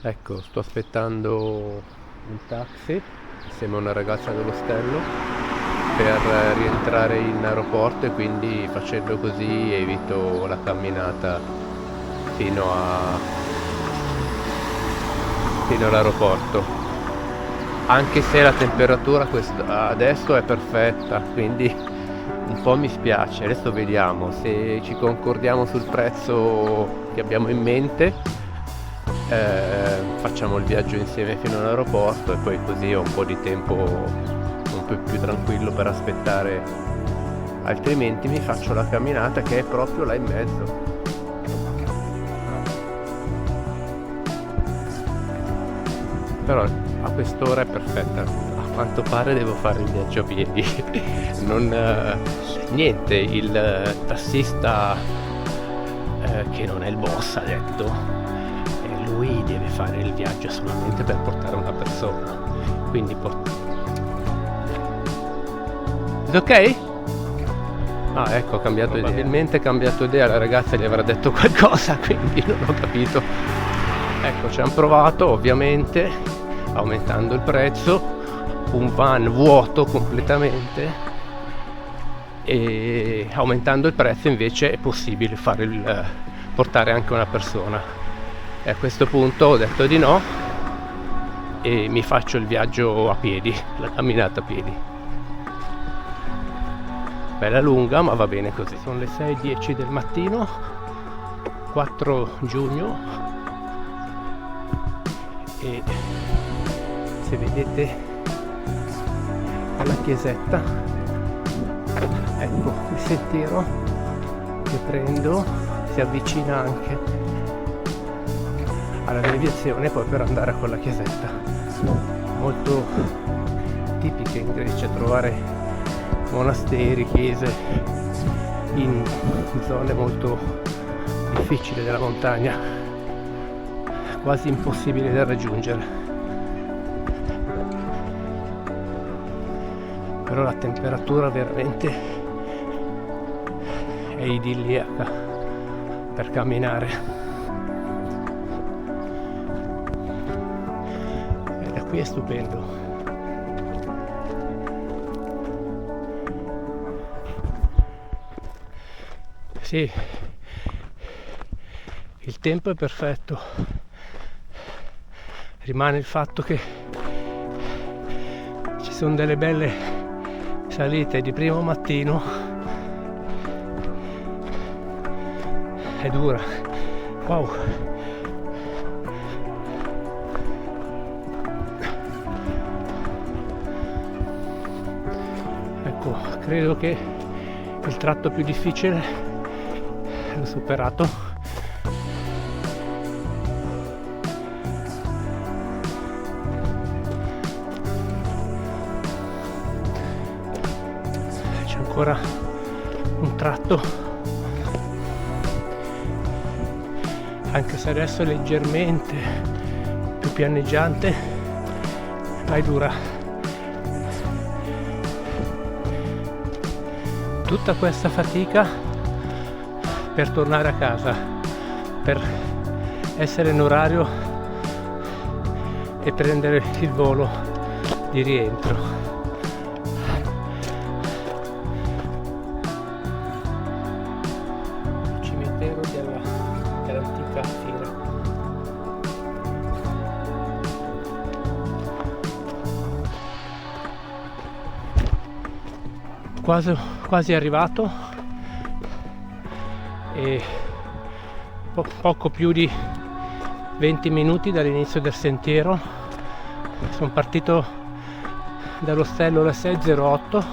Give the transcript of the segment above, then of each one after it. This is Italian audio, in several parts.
Ecco, sto aspettando un taxi insieme a una ragazza dell'ostello per rientrare in aeroporto, e quindi facendo così evito la camminata fino all'aeroporto. Anche se la temperatura adesso è perfetta, quindi un po' mi spiace. Adesso vediamo se ci concordiamo sul prezzo che abbiamo in mente. Facciamo il viaggio insieme fino all'aeroporto e poi così ho un po' di tempo un po' più tranquillo per aspettare, altrimenti mi faccio la camminata che è proprio là in mezzo. Però a quest'ora è perfetta, a quanto pare devo fare il viaggio a piedi. Niente, il tassista che non è il boss ha detto lui deve fare il viaggio solamente per portare una persona, quindi ok? Ah, ecco, probabilmente ha cambiato idea, la ragazza gli avrà detto qualcosa, quindi non ho capito. Ecco, ci hanno provato ovviamente aumentando il prezzo, un van vuoto completamente, e aumentando il prezzo invece è possibile portare anche una persona. E a questo punto ho detto di no e mi faccio il viaggio a piedi, la camminata a piedi. Bella lunga, ma va bene così. Sono le 6:10 del mattino, 4 giugno, e se vedete alla chiesetta, ecco il sentiero che prendo si avvicina anche alla deviazione poi per andare a quella chiesetta. Molto tipiche in Grecia trovare monasteri, chiese in zone molto difficili della montagna, quasi impossibili da raggiungere. Però la temperatura veramente è idilliaca per camminare. Qui è stupendo. Sì, il tempo è perfetto. Rimane il fatto che ci sono delle belle salite di primo mattino. È dura. Wow. Credo che il tratto più difficile l'ho superato. C'è ancora un tratto, anche se adesso è leggermente più pianeggiante, ma è dura. Tutta questa fatica per tornare a casa, per essere in orario e prendere il volo di rientro. Cimitero dell'antica fiera. Quasi arrivato, e poco più di 20 minuti dall'inizio del sentiero. Sono partito dall'ostello alle 6:08,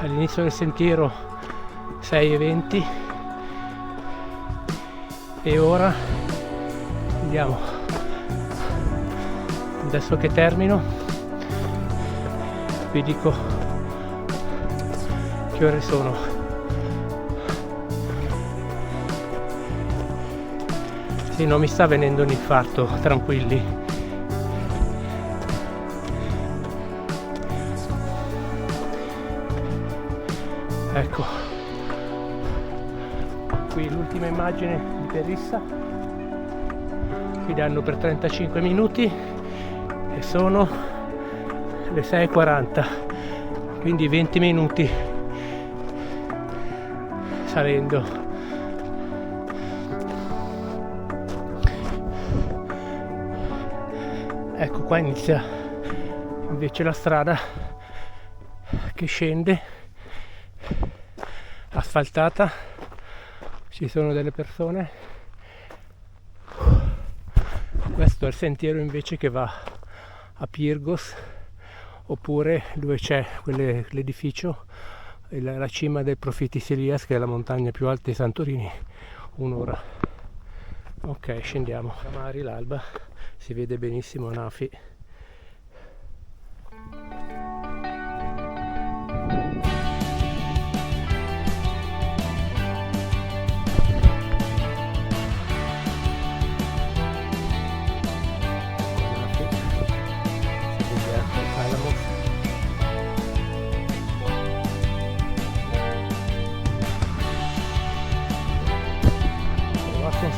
all'inizio del sentiero 6:20, e ora vediamo, adesso che termino vi dico che ore sono. Sì, non mi sta venendo un infarto, tranquilli. Ecco, qui l'ultima immagine di Perissa. qui danno per 35 minuti e sono le 6:40, quindi 20 minuti salendo. Ecco, qua inizia invece la strada che scende, asfaltata, ci sono delle persone. Questo è il sentiero invece che va a Pyrgos, oppure dove c'è l'edificio, la cima del Profitis Elias, che è la montagna più alta di Santorini, un'ora. Ok, scendiamo. Camari, l'alba, si vede benissimo Nafi.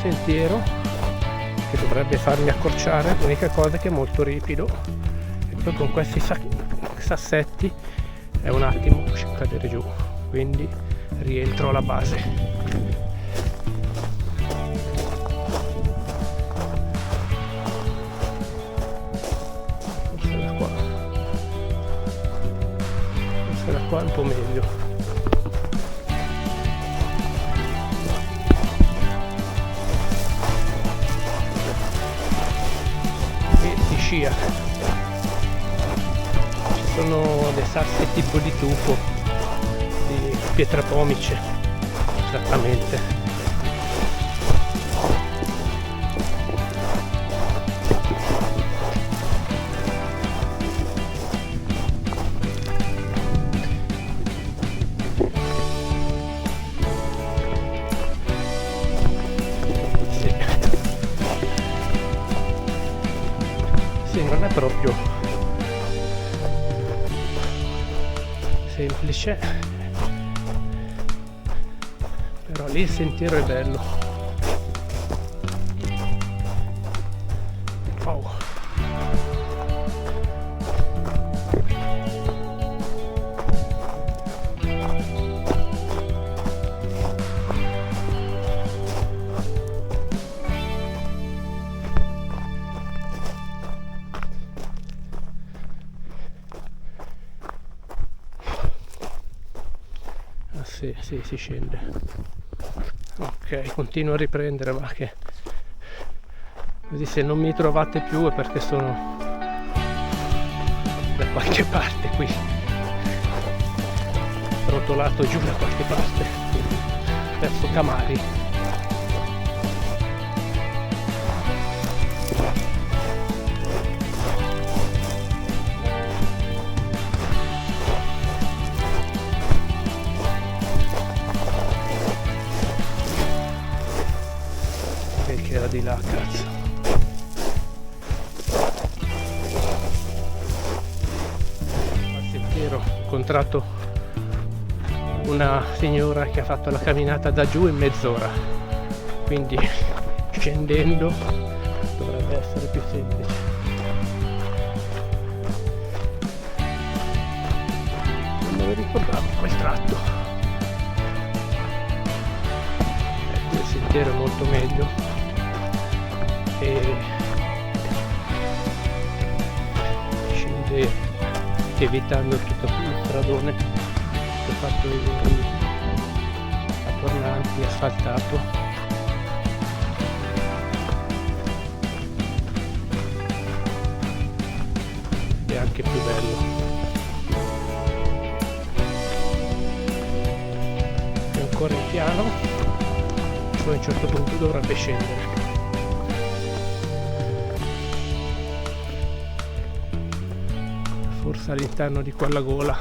Sentiero che dovrebbe farmi accorciare, l'unica cosa è che è molto ripido e poi con questi sassetti è un attimo cadere giù, quindi rientro alla base. Forse da qua è un po' meglio. Ci sono dei sassi tipo di tufo, di pietra pomice, esattamente. Non è proprio semplice, però lì il sentiero è bello. Wow. Sì, si scende. Ok, continuo a riprendere, ma che così se non mi trovate più è perché sono da qualche parte qui, rotolato giù da qualche parte verso Camari. Era di là, cazzo. Al sentiero ho incontrato una signora che ha fatto la camminata da giù in mezz'ora, quindi scendendo dovrebbe essere più semplice. Non me lo ricordavo quel tratto. Ecco, il sentiero è molto meglio. E scende evitando tutto lo stradone che ho fatto vedere a tornanti, asfaltato. È anche più bello. È ancora in piano, poi a un certo punto dovrebbe scendere. Forse all'interno di quella gola.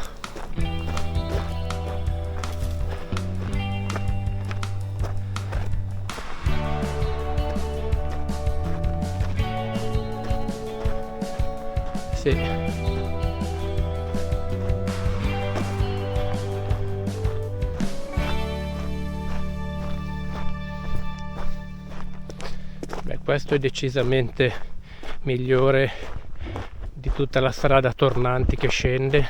Sì. questo è decisamente migliore di tutta la strada tornanti che scende.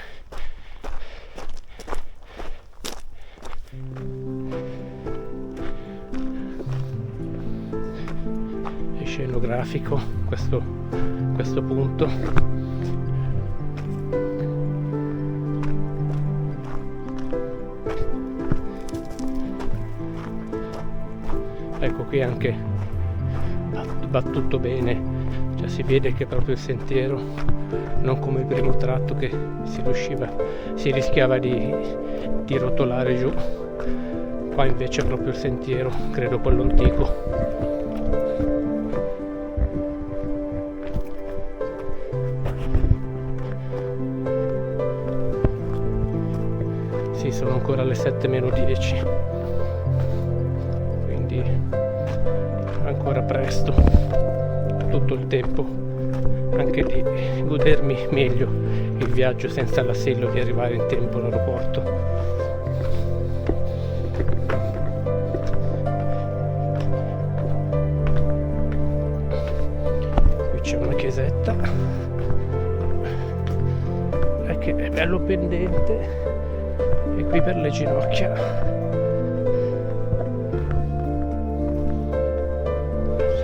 È scenografico questo punto. Ecco qui anche va tutto bene, cioè si vede che proprio il sentiero, non come il primo tratto che si rischiava di rotolare giù. Qua invece è proprio il sentiero, credo quello antico. Sì, sono ancora le 7:10, quindi ancora presto, ho tutto il tempo anche di godermi meglio il viaggio senza l'assillo di arrivare in tempo all'aeroporto. Qui c'è una chiesetta, che è bello pendente, e qui per le ginocchia.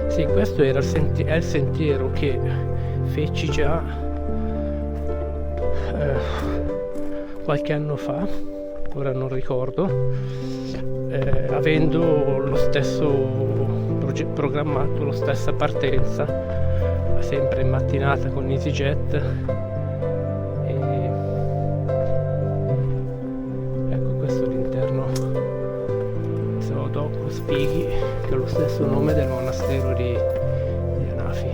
Sì, questo era è il sentiero che feci già qualche anno fa, ora non ricordo, avendo lo stesso programmato, la stessa partenza, sempre in mattinata con EasyJet. Spighi, che è lo stesso nome del monastero di Anafi.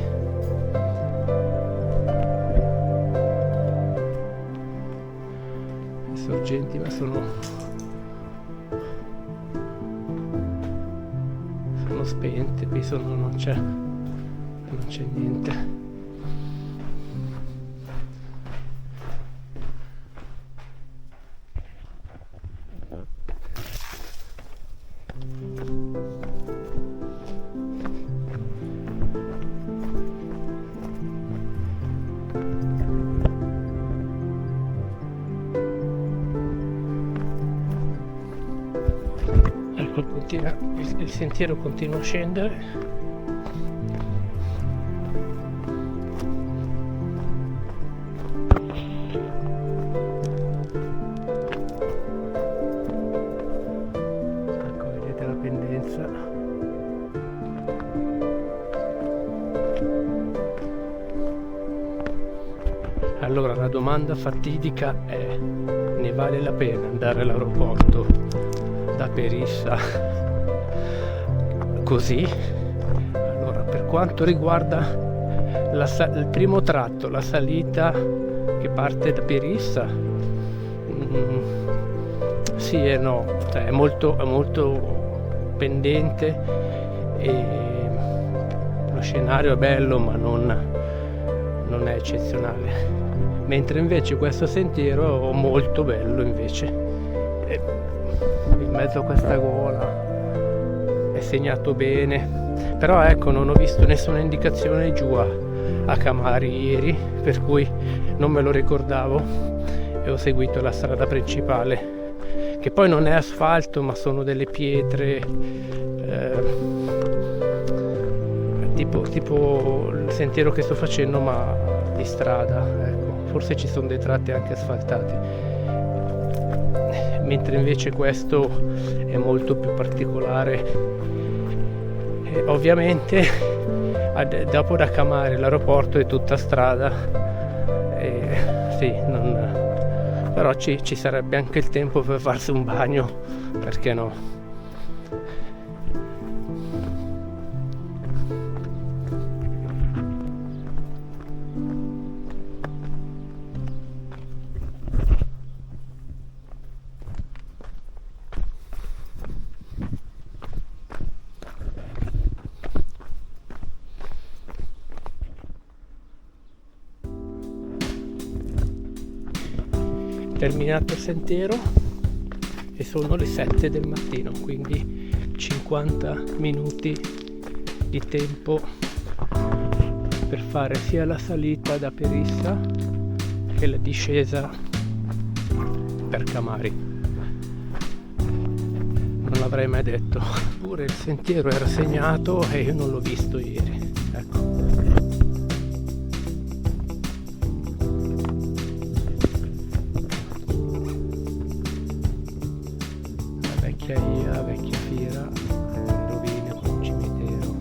Le sorgenti ma sono spente, qui non c'è niente. Il sentiero continua a scendere. Ecco, vedete la pendenza. Allora la domanda fatidica è: ne vale la pena andare all'aeroporto da Perissa così? Allora, per quanto riguarda il primo tratto, la salita che parte da Perissa, sì e no, cioè è molto pendente e lo scenario è bello ma non è eccezionale, mentre invece questo sentiero è molto bello invece, in mezzo a questa gola è segnato bene, però ecco, non ho visto nessuna indicazione giù a Camari ieri, per cui non me lo ricordavo e ho seguito la strada principale, che poi non è asfalto ma sono delle pietre, tipo il sentiero che sto facendo ma di strada, ecco, forse ci sono dei tratti anche asfaltati, mentre invece questo è molto più particolare. Ovviamente dopo da Camari l'aeroporto è tutta strada, sì, però ci sarebbe anche il tempo per farsi un bagno, perché no? Terminato il sentiero e sono le 7 del mattino, quindi 50 minuti di tempo per fare sia la salita da Perissa che la discesa per Camari. Non l'avrei mai detto, pure il sentiero era segnato e io non l'ho visto ieri, ecco. Vecchia fiera, rovine con un cimitero,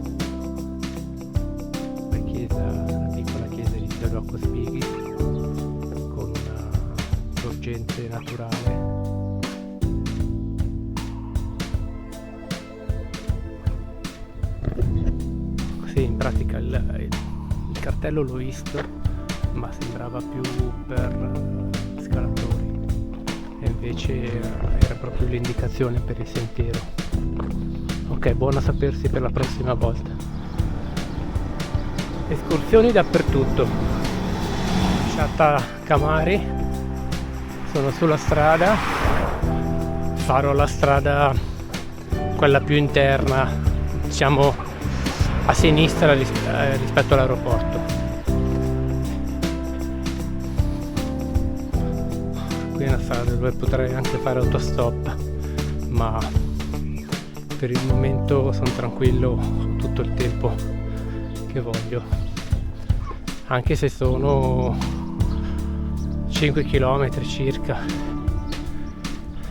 la piccola chiesa di San Rocco Spighi con una sorgente naturale. Sì, in pratica il cartello l'ho visto, ma sembrava più per scalatori. E invece era proprio l'indicazione per il sentiero. Ok, buono a sapersi per la prossima volta. Escursioni dappertutto. Lasciata Camari, sono sulla strada, farò la strada quella più interna, diciamo a sinistra rispetto all'aeroporto. Qui è una strada dove potrei anche fare autostop, ma per il momento sono tranquillo tutto il tempo che voglio, anche se sono 5 km circa.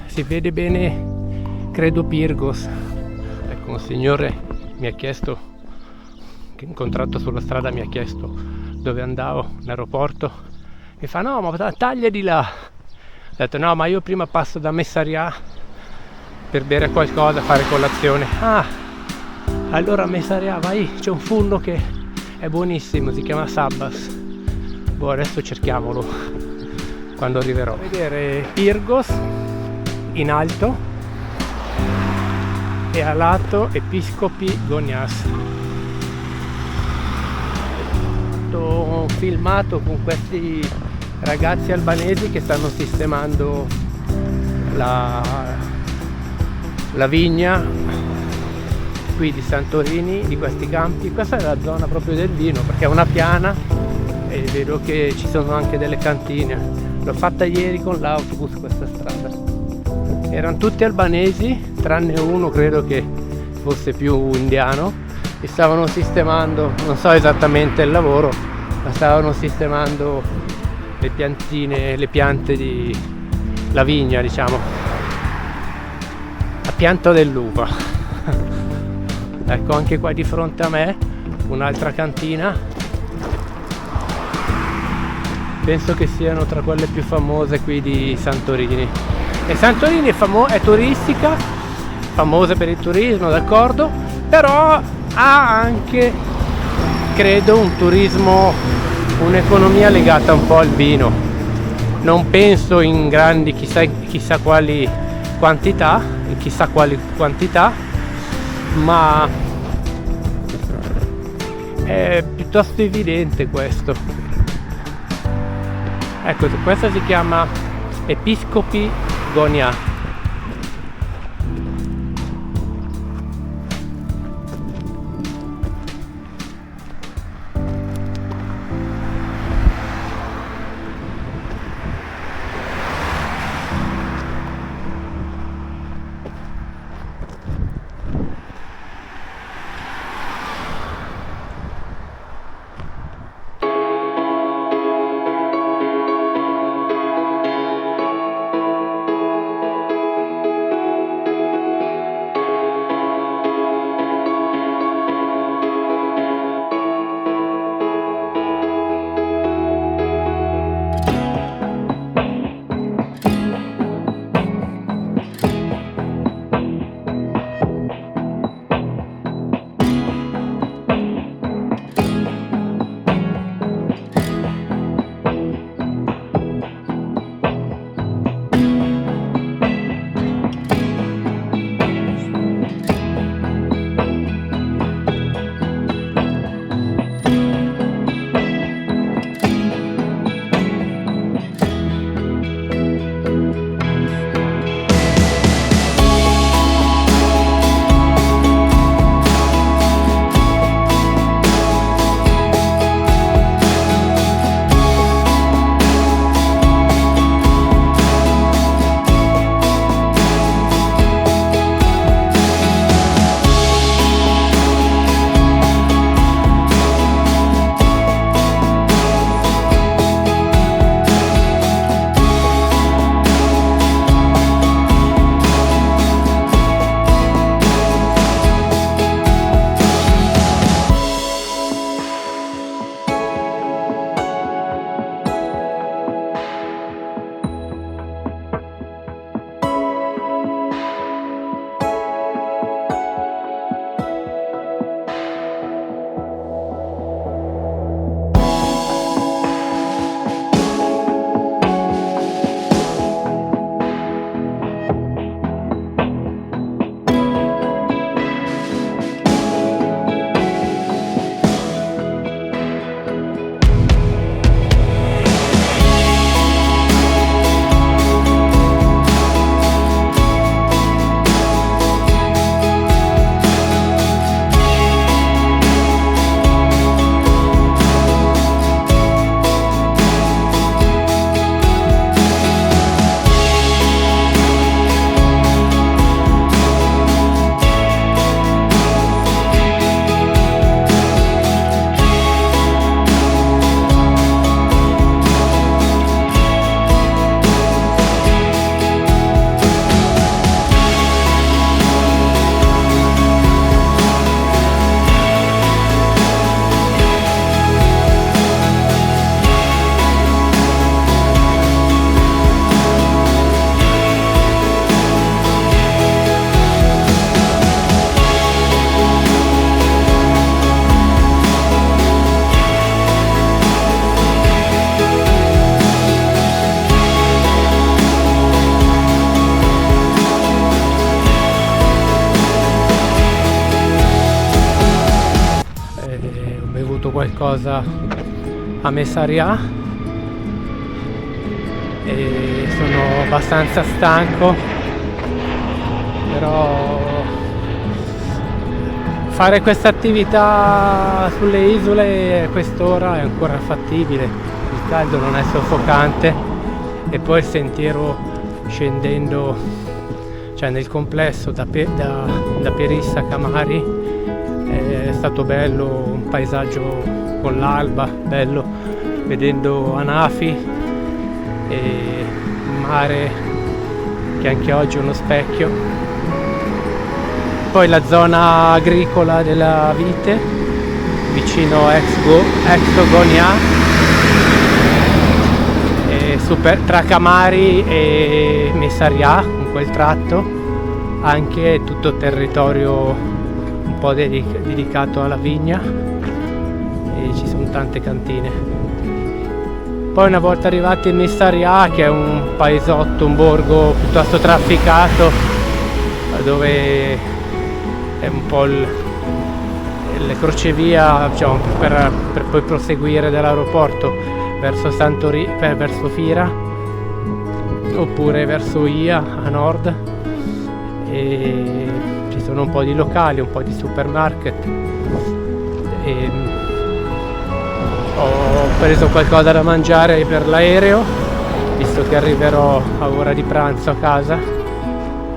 Si vede bene, credo, Pirgos. Ecco, un signore mi ha chiesto, che incontrato sulla strada, mi ha chiesto dove andavo, in aeroporto, mi fa: no, ma taglia di là. Ho detto: no, ma io prima passo da Messarià per bere qualcosa, fare colazione. Ah, allora a Messarià vai, c'è un furno che è buonissimo, si chiama Sabbas. Boh, adesso cerchiamolo quando arriverò. A vedere Pirgos in alto e a lato Episcopi Gonias. Ho filmato con questi ragazzi albanesi che stanno sistemando la vigna qui di Santorini, di questi campi. Questa è la zona proprio del vino, perché è una piana e vedo che ci sono anche delle cantine. L'ho fatta ieri con l'autobus questa strada. Erano tutti albanesi, tranne uno credo che fosse più indiano, e stavano sistemando, non so esattamente il lavoro, ma stavano sistemando le piantine, le piante di la vigna, diciamo, la pianta dell'uva. Ecco, anche qua di fronte a me un'altra cantina, penso che siano tra quelle più famose qui di Santorini. E Santorini è turistica, famosa per il turismo, d'accordo, però ha anche, credo, un turismo, un'economia legata un po' al vino. Non penso in grandi chissà quali quantità, ma è piuttosto evidente questo. Ecco, questa si chiama Episcopi Gonia. Ho bevuto qualcosa a Messaria e sono abbastanza stanco, però fare questa attività sulle isole a quest'ora è ancora fattibile, il caldo non è soffocante e poi il sentiero scendendo, cioè nel complesso da Perissa a Camari è stato bello, un paesaggio con l'alba, bello, vedendo Anafi e il mare che anche oggi è uno specchio. Poi la zona agricola della Vite vicino a Exogonia, tra Camari e Messaria, in quel tratto anche tutto territorio un po' dedicato alla vigna e ci sono tante cantine. Poi una volta arrivati in Messaria, che è un paesotto, un borgo piuttosto trafficato, dove è un po' le crocevia, diciamo, per poi proseguire dall'aeroporto verso verso Fira oppure verso Ia a nord, e ci sono un po' di locali, un po' di supermarket e ho preso qualcosa da mangiare per l'aereo, visto che arriverò a ora di pranzo a casa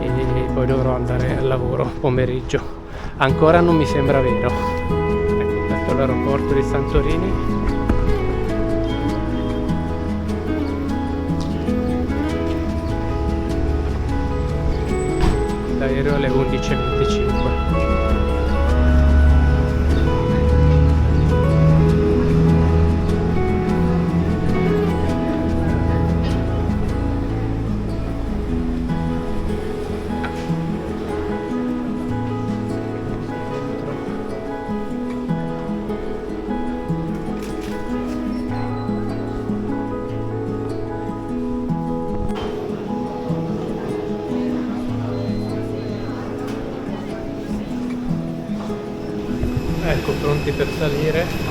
e poi dovrò andare al lavoro pomeriggio. Ancora non mi sembra vero. Ecco, questo è l'aeroporto di Santorini. L'aereo alle 11:25. Ecco, pronti per salire.